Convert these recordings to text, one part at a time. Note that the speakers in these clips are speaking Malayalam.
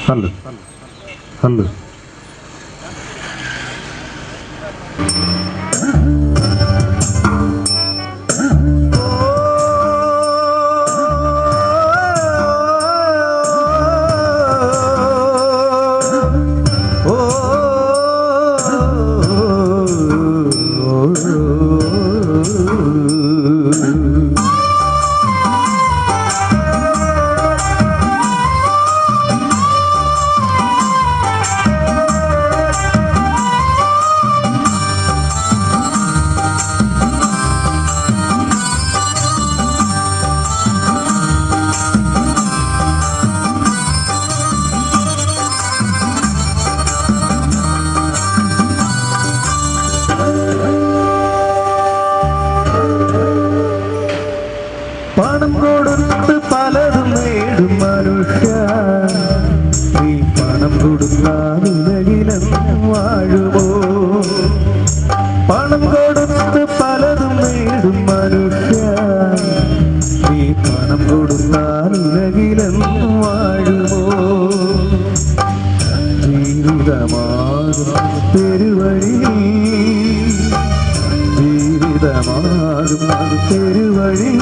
ഹലോ ഹലോ പണം കൊടുത്ത് പലതും നേടും മനുഷ്യ, നീ പണം കൊടുക്കാനുലകിലെന്നും വാഴുമോ? പണം കൊടുത്ത് പലതും നേടും മനുഷ്യ, നീ പണം കൊടുക്കാനുലകിലെന്നും വാഴുമോ? ജീവിതമാകും പെരുവഴി, ജീവിതമാകും പെരുവഴി,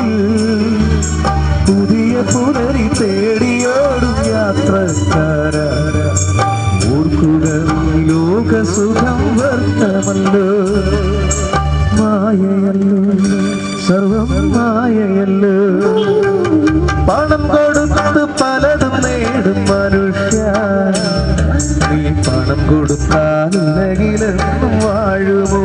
പുതിയ പുലരി തേടിയോടും യാത്രക്കാര, ഓർക്കുക ലോകസുഖം വ്യർത്ഥമല്ലോ, മായയല്ലോ സർവം മായയല്ലോ. പണം കൊടുത്ത് പലതും നേടും മനുഷ്യ, നീ പണം കൊടുക്കാനുലകിലെന്നും വാഴുമോ?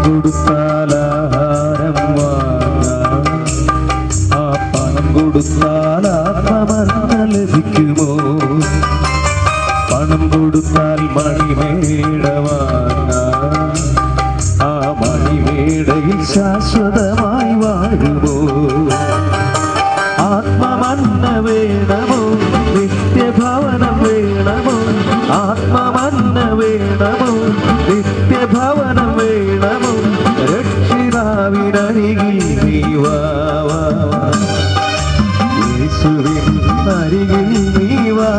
കൊടുത്താലാഹാരം വാങ്ങാം, ആ പണം കൊടുത്താൽ ആത്മമർമ്മ ലഭിക്കുമോ? പണം കൊടുത്താൽ മണിമേട വാങ്ങാം, ആ മണിമേടയിൽ ശാശ്വതമായി വാഴുമോ? ആത്മമന്ന വേണമോ, നിത്യഭവനം വേണമോ? ആത്മമന്ന വേണമോ, നിത്യഭവനം വേണമോ? രക്ഷിതാവിനരികിൽ നീ വാ, യേശുവിൻ അരികിൽ നീ വാ,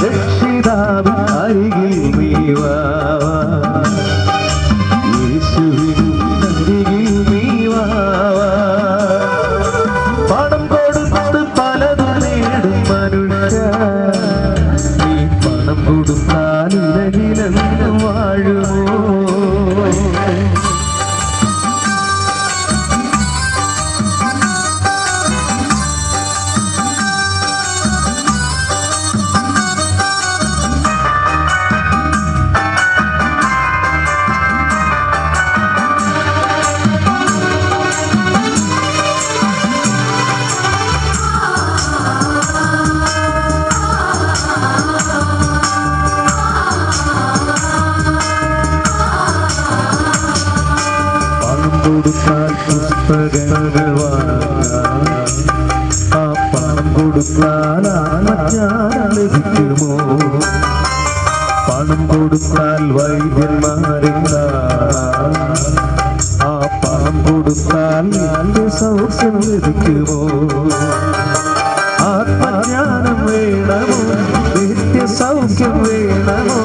രക്ഷിതാവിൻ അരികിൽ നീ വാ, യേശുവിൻ അരികിൽ നീ വാ. പണം കൊടുത്ത് പലതും നേടും മനുഷ്യ, നീ പണം കൊടുത്താലുലകിലെന്നും വാഴുമോ? കൊടുത്താൽ പുസ്തകങ്ങൾ വാങ്ങാം, ആ പണം കൊടുത്താൽ ആത്മജ്ഞാനം ലഭിക്കുമോ? പണം കൊടുത്താൽ വൈദ്യന്മാരെ കാണാം, ആ പണം കൊടുത്താൽ സൗഖ്യം ലഭിക്കുമോ? ആത്മജ്ഞാനം വേണമോ, നിത്യസൗഖ്യം വേണമോ?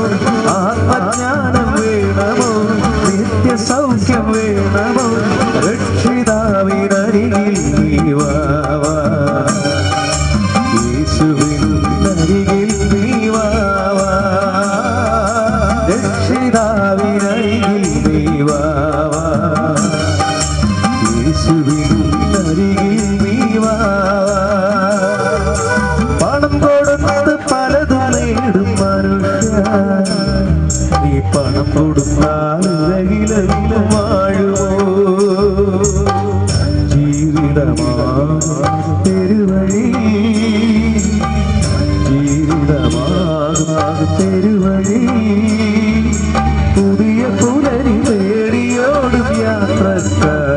ആത്മജ്ഞാനം വേണമോ, നിത്യസൗഖ്യം വേണമോ? രക്ഷിതാവിനരികിൽ നീ വാ, യേശുവിൻ അരികിൽ നീ വാ, രക്ഷിതാവിനരികിൽ നീ വാ, യേശുവിൻ അരികിൽ നീ വാ. പണം കൊടുത്ത് പലതും നേടും മനുഷ്യ, നീ പണം കൊടുത്താൽ ഉലകിലെന്നും വാഴുമോ? പുലരി തേടിയോടും യാത്രക്കാർ